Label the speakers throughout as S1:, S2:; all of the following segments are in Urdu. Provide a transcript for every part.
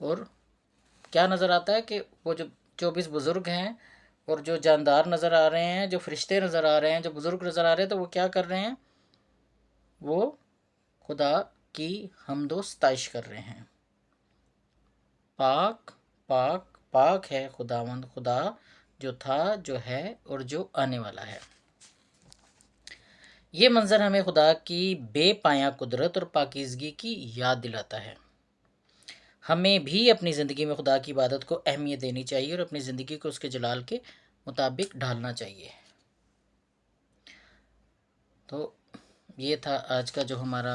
S1: اور کیا نظر آتا ہے کہ وہ جو 24 بزرگ ہیں اور جو جاندار نظر آ رہے ہیں، جو فرشتے نظر آ رہے ہیں، جو بزرگ نظر آ رہے ہیں، تو وہ کیا کر رہے ہیں؟ وہ خدا کی حمد و ستائش کر رہے ہیں۔ پاک پاک پاک ہے خداوند خدا، جو تھا، جو ہے اور جو آنے والا ہے۔ یہ منظر ہمیں خدا کی بے پایاں قدرت اور پاکیزگی کی یاد دلاتا ہے۔ ہمیں بھی اپنی زندگی میں خدا کی عبادت کو اہمیت دینی چاہیے اور اپنی زندگی کو اس کے جلال کے مطابق ڈھالنا چاہیے۔ تو یہ تھا آج کا جو ہمارا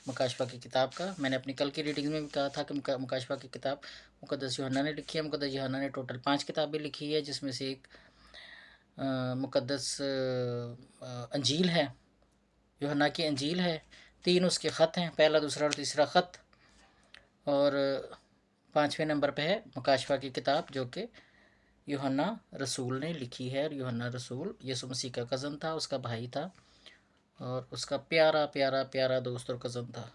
S1: مکاشفہ کی کتاب کا۔ میں نے اپنی کل کی ریڈنگ میں بھی کہا تھا کہ مکاشفہ کی کتاب مقدس یوحنا نے لکھی ہے۔ مقدس یوحنا نے ٹوٹل 5 کتابیں لکھی ہے، جس میں سے ایک مقدس انجیل ہے، یوحنا کی انجیل ہے، 3 اس کے خط ہیں، پہلا، دوسرا اور تیسرا خط، اور 5ویں نمبر پہ ہے مکاشفہ کی کتاب، جو کہ یوحنا رسول نے لکھی ہے۔ اور یوحنا رسول یسوع مسیح کا کزن تھا، اس کا بھائی تھا، اور اس کا پیارا پیارا پیارا دوست اور کزن تھا۔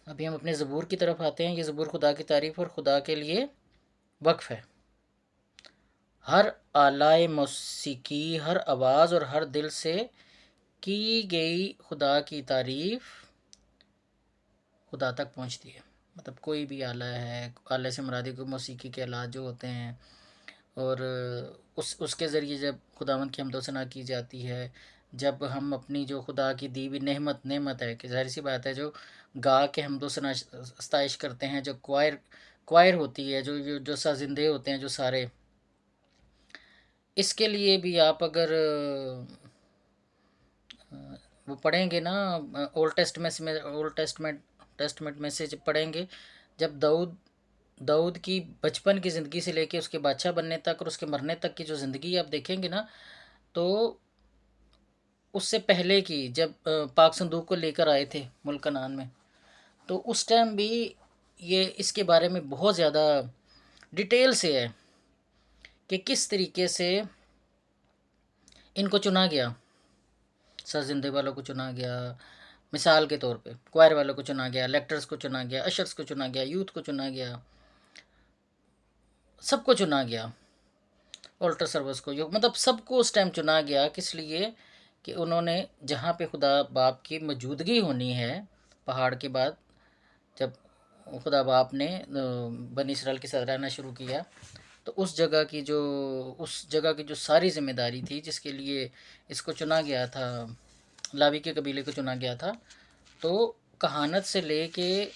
S1: ابھی ہم اپنے زبور کی طرف آتے ہیں۔ یہ زبور خدا کی تعریف اور خدا کے لیے وقف ہے۔ ہر آلائے موسیقی، ہر آواز اور ہر دل سے کی گئی خدا کی تعریف خدا تک پہنچتی ہے۔ مطلب کوئی بھی آلہ ہے، آلہ سے مرادی کو موسیقی کے آلات جو ہوتے ہیں، اور اس کے ذریعے جب خداوند کی حمد و ثنا کی جاتی ہے، جب ہم اپنی جو خدا کی دی ہوئی نعمت ہے، کہ ظاہر سی بات ہے، جو گا کے حمد و ثنا ستائش کرتے ہیں، جو کوائر ہوتی ہے، جو سازندے ہوتے ہیں، جو سارے، اس کے لیے بھی آپ اگر وہ پڑھیں گے نا، اولڈ ٹیسٹمنٹ میں سے جب پڑھیں گے، جب داؤد کی بچپن کی زندگی سے لے کے اس کے بادشاہ بننے تک اور اس کے مرنے تک کی جو زندگی آپ دیکھیں گے نا، تو اس سے پہلے کی جب پاک صندوق کو لے کر آئے تھے ملک کنعان میں، تو اس ٹائم بھی یہ اس کے بارے میں بہت زیادہ ڈیٹیل سے ہے کہ کس طریقے سے ان کو چنا گیا، سازندے والوں کو چنا گیا، مثال کے طور پہ کوائر والوں کو چنا گیا، لیکٹرز کو چنا گیا، اشرز کو چنا گیا، یوتھ کو چنا گیا، سب کو چنا گیا، آلٹر سروس کو، مطلب سب کو اس ٹائم چنا گیا، کس لیے کہ انہوں نے جہاں پہ خدا باپ کی موجودگی ہونی ہے، پہاڑ کے بعد جب خدا باپ نے بنی اسرائیل کے ساتھ رہنا شروع کیا، تو اس جگہ کی جو ساری ذمہ داری تھی، جس کے لیے اس کو چنا گیا تھا، لاوی کے قبیلے کو چنا گیا تھا، تو کہانت سے لے کے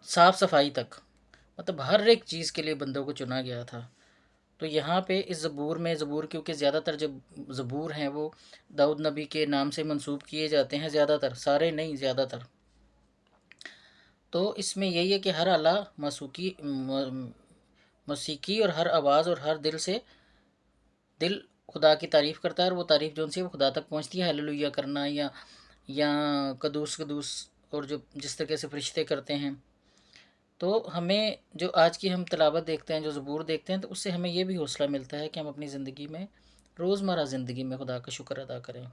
S1: صاف صفائی تک، مطلب ہر ایک چیز کے لیے بندوں کو چنا گیا تھا۔ تو یہاں پہ اس زبور کیونکہ زیادہ تر جب زبور ہیں وہ داؤد نبی کے نام سے منسوب کیے جاتے ہیں، زیادہ تر، سارے نہیں، زیادہ تر، تو اس میں یہی ہے کہ ہر آلہ موسیقی اور ہر آواز اور ہر دل خدا کی تعریف کرتا ہے، اور وہ تعریف جو ان سے وہ خدا تک پہنچتی ہے، ہیلیلویا کرنا یا قدوس قدوس، اور جس طرح سے فرشتے کرتے ہیں۔ تو ہمیں جو آج کی ہم تلاوت دیکھتے ہیں، جو زبور دیکھتے ہیں، تو اس سے ہمیں یہ بھی حوصلہ ملتا ہے کہ ہم اپنی زندگی میں، روزمرہ زندگی میں خدا کا شکر ادا کریں،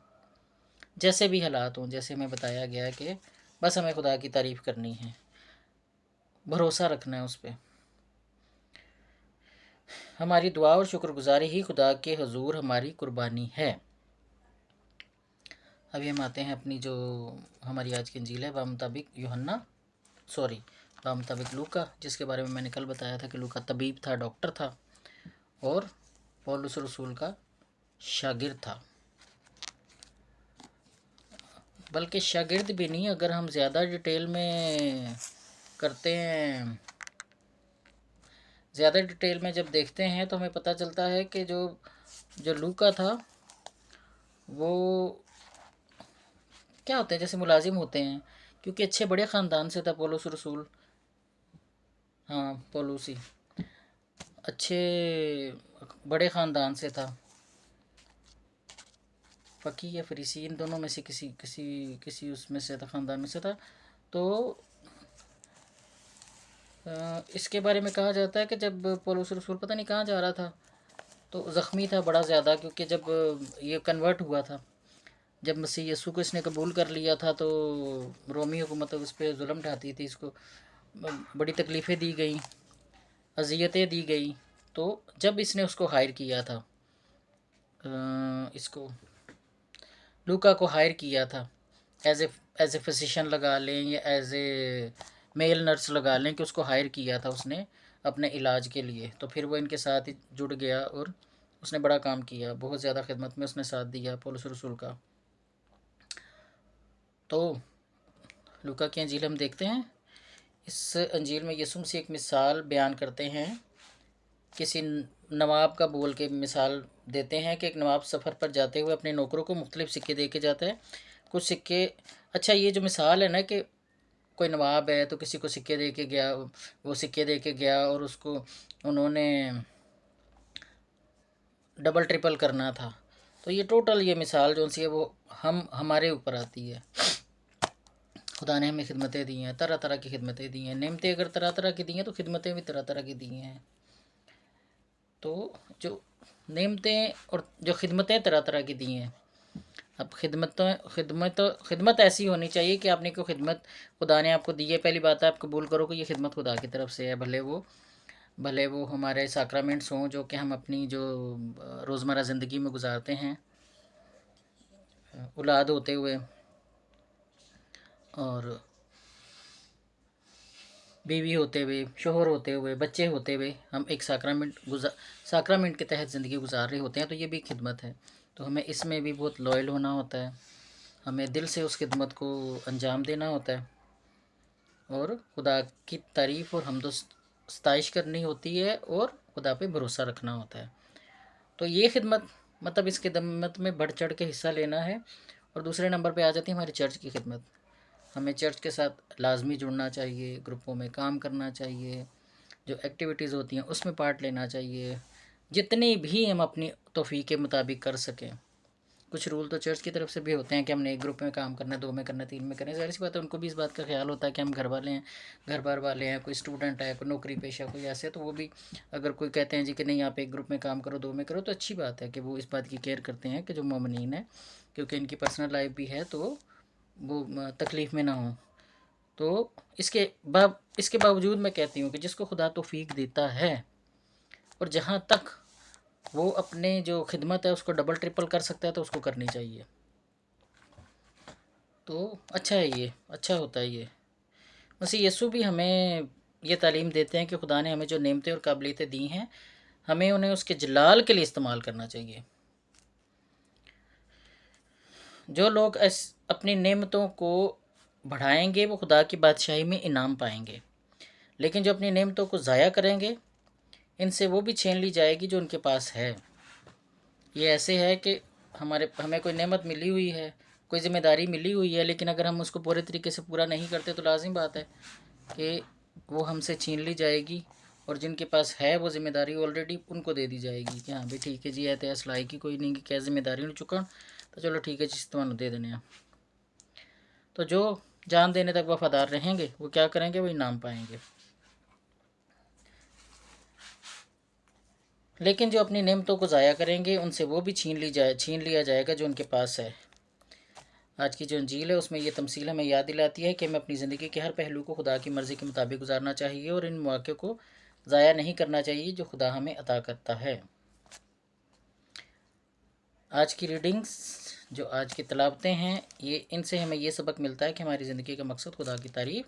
S1: جیسے بھی حالات ہوں، جیسے ہمیں بتایا گیا ہے کہ بس ہمیں خدا کی تعریف کرنی ہے، بھروسہ رکھنا ہے اس پہ۔ ہماری دعا اور شکر گزاری ہی خدا کے حضور ہماری قربانی ہے۔ ابھی ہم آتے ہیں اپنی جو ہماری آج کی انجیل ہے، بمطابق بمطابق لوکا، جس کے بارے میں نے کل بتایا تھا کہ لوکا طبیب تھا، ڈاکٹر تھا، اور پولس رسول کا شاگرد تھا، بلکہ شاگرد بھی نہیں، اگر ہم زیادہ ڈیٹیل میں کرتے ہیں، زیادہ ڈیٹیل میں جب دیکھتے ہیں، تو ہمیں پتہ چلتا ہے کہ جو لوکا تھا، وہ کیا ہوتے ہیں، جیسے ملازم ہوتے ہیں، کیونکہ اچھے بڑے خاندان سے تھا پولس رسول، پولوسی اچھے بڑے خاندان سے تھا، فقیہ یا فریسی، ان دونوں میں سے کسی اس میں سے تھا، خاندان میں سے تھا۔ تو اس کے بارے میں کہا جاتا ہے کہ جب پولس رسول پتہ نہیں کہاں جا رہا تھا، تو زخمی تھا بڑا زیادہ، کیونکہ جب یہ کنورٹ ہوا تھا، جب مسیح یسوع کو اس نے قبول کر لیا تھا تو رومی حکومت اس پہ ظلم ڈھاتی تھی، اس کو بڑی تکلیفیں دی گئیں، اذیتیں دی گئی. تو جب اس نے اس کو ہائر کیا تھا، اس کو لوکا کو ہائر کیا تھا ایز اے فزیشین لگا لیں یا ایز اے میل نرس لگا لیں، کہ اس کو ہائر کیا تھا اس نے اپنے علاج کے لیے، تو پھر وہ ان کے ساتھ جڑ گیا اور اس نے بڑا کام کیا، بہت زیادہ خدمت میں اس نے ساتھ دیا پولس رسول کا. تو لوکا کی انجیل ہم دیکھتے ہیں، اس انجیل میں یسوع مسیح ایک مثال بیان کرتے ہیں، کسی نواب کا بول کے مثال دیتے ہیں کہ ایک نواب سفر پر جاتے ہوئے اپنے نوکروں کو مختلف سکے دے کے جاتا ہے. کچھ سکے، اچھا یہ جو مثال ہے نا کہ کوئی نواب ہے تو کسی کو سکے دے کے گیا، وہ سکے دے کے گیا اور اس کو انہوں نے ڈبل ٹرپل کرنا تھا. تو یہ ٹوٹل یہ مثال جو سی ہے وہ ہمارے اوپر آتی ہے. خدا نے ہمیں خدمتیں دی ہیں، طرح طرح کی خدمتیں دی ہیں. نعمتیں اگر طرح طرح کی دی ہیں تو خدمتیں بھی طرح طرح کی دی ہیں. تو جو نعمتیں اور جو خدمتیں طرح طرح کی دی ہیں، اب خدمت ایسی ہونی چاہیے کہ آپ نے کوئی خدمت خدا نے آپ کو دی ہے، پہلی بات ہے آپ قبول کرو کہ یہ خدمت خدا کی طرف سے ہے، بھلے وہ ہمارے ساکرامنٹس ہوں جو کہ ہم اپنی جو روزمرہ زندگی میں گزارتے ہیں، اولاد ہوتے ہوئے اور بیوی ہوتے ہوئے، شوہر ہوتے ہوئے، بچے ہوتے ہوئے، ہم ایک ساکرامنٹ کے تحت زندگی گزار رہے ہوتے ہیں، تو یہ بھی خدمت ہے. تو ہمیں اس میں بھی بہت لائل ہونا ہوتا ہے، ہمیں دل سے اس خدمت کو انجام دینا ہوتا ہے اور خدا کی تعریف اور حمد و ستائش کرنی ہوتی ہے اور خدا پہ بھروسہ رکھنا ہوتا ہے. تو یہ خدمت مطلب اس خدمت میں بڑھ چڑھ کے حصہ لینا ہے. اور دوسرے نمبر پہ آ جاتی ہے ہماری چرچ کی خدمت. ہمیں چرچ کے ساتھ لازمی جڑنا چاہیے، گروپوں میں کام کرنا چاہیے، جو ایکٹیویٹیز ہوتی ہیں اس میں پارٹ لینا چاہیے، جتنی بھی ہم اپنی توفیق کے مطابق کر سکیں. کچھ رول تو چرچ کی طرف سے بھی ہوتے ہیں کہ ہم نے ایک گروپ میں کام کرنا ہے، 2 میں کرنا ہے، 3 میں کرنا ہے. ظاہر سی بات ہے ان کو بھی اس بات کا خیال ہوتا ہے کہ ہم گھر والے ہیں، گھر بار والے ہیں، کوئی اسٹوڈنٹ ہے، کوئی نوکری پیشہ کوئی ایسے، تو وہ بھی اگر کوئی کہتے ہیں جی کہ نہیں آپ ایک گروپ میں کام کرو، 2 میں کرو، تو اچھی بات ہے کہ وہ اس بات کی کیئر کرتے ہیں کہ جو مومنین ہیں، کیونکہ ان کی پرسنل لائف بھی ہے تو وہ تکلیف میں نہ ہوں. تو اس کے باوجود میں کہتی ہوں کہ جس کو خدا توفیق دیتا ہے اور جہاں تک وہ اپنے جو خدمت ہے اس کو ڈبل ٹرپل کر سکتا ہے تو اس کو کرنی چاہیے. تو اچھا ہے، یہ اچھا ہوتا ہے. یہ مسیح یسوع بھی ہمیں یہ تعلیم دیتے ہیں کہ خدا نے ہمیں جو نعمتیں اور قابلیتیں دی ہیں ہمیں انہیں اس کے جلال کے لیے استعمال کرنا چاہیے. جو لوگ اپنی نعمتوں کو بڑھائیں گے وہ خدا کی بادشاہی میں انعام پائیں گے، لیکن جو اپنی نعمتوں کو ضائع کریں گے ان سے وہ بھی چھین لی جائے گی جو ان کے پاس ہے. یہ ایسے ہے کہ ہمیں کوئی نعمت ملی ہوئی ہے، کوئی ذمہ داری ملی ہوئی ہے، لیکن اگر ہم اس کو پورے طریقے سے پورا نہیں کرتے تو لازم بات ہے کہ وہ ہم سے چھین لی جائے گی، اور جن کے پاس ہے وہ ذمہ داری آلریڈی ان کو دے دی جائے گی کہ ہاں بھی ٹھیک ہے جی ہے تو سلائی کی کوئی نہیں کہ کیا ذمہ داری نہیں چکا، تو چلو ٹھیک ہے جس تمہیں دے دینے ہیں. تو جو جان دینے تک وفادار رہیں گے وہ کیا کریں گے، وہ انعام پائیں گے. لیکن جو اپنی نعمتوں کو ضائع کریں گے ان سے وہ بھی چھین لیا جائے گا جو ان کے پاس ہے. آج کی جو انجیل ہے اس میں یہ تمثیل ہمیں یاد دلاتی ہے کہ ہمیں اپنی زندگی کے ہر پہلو کو خدا کی مرضی کے مطابق گزارنا چاہیے اور ان مواقع کو ضائع نہیں کرنا چاہیے جو خدا ہمیں عطا کرتا ہے. آج کی ریڈنگز جو آج کی تلاوتیں ہیں ان سے ہمیں یہ سبق ملتا ہے کہ ہماری زندگی کا مقصد خدا کی تعریف،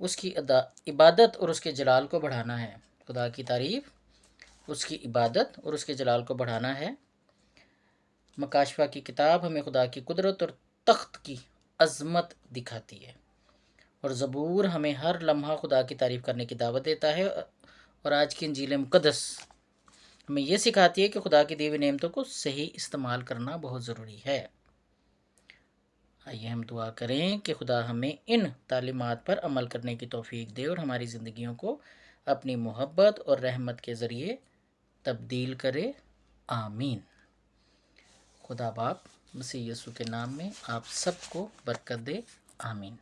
S1: اس کی عبادت اور اس کے جلال کو بڑھانا ہے. خدا کی تعریف، اس کی عبادت اور اس کے جلال کو بڑھانا ہے. مکاشفہ کی کتاب ہمیں خدا کی قدرت اور تخت کی عظمت دکھاتی ہے، اور زبور ہمیں ہر لمحہ خدا کی تعریف کرنے کی دعوت دیتا ہے. اور آج کی انجیل مقدس ہمیں یہ سکھاتی ہے کہ خدا کی دی ہوئی نعمتوں کو صحیح استعمال کرنا بہت ضروری ہے. آئیے ہم دعا کریں کہ خدا ہمیں ان تعلیمات پر عمل کرنے کی توفیق دے اور ہماری زندگیوں کو اپنی محبت اور رحمت کے ذریعے تبدیل کرے. آمین. خدا باپ مسیح یسوع کے نام میں آپ سب کو برکت دے. آمین.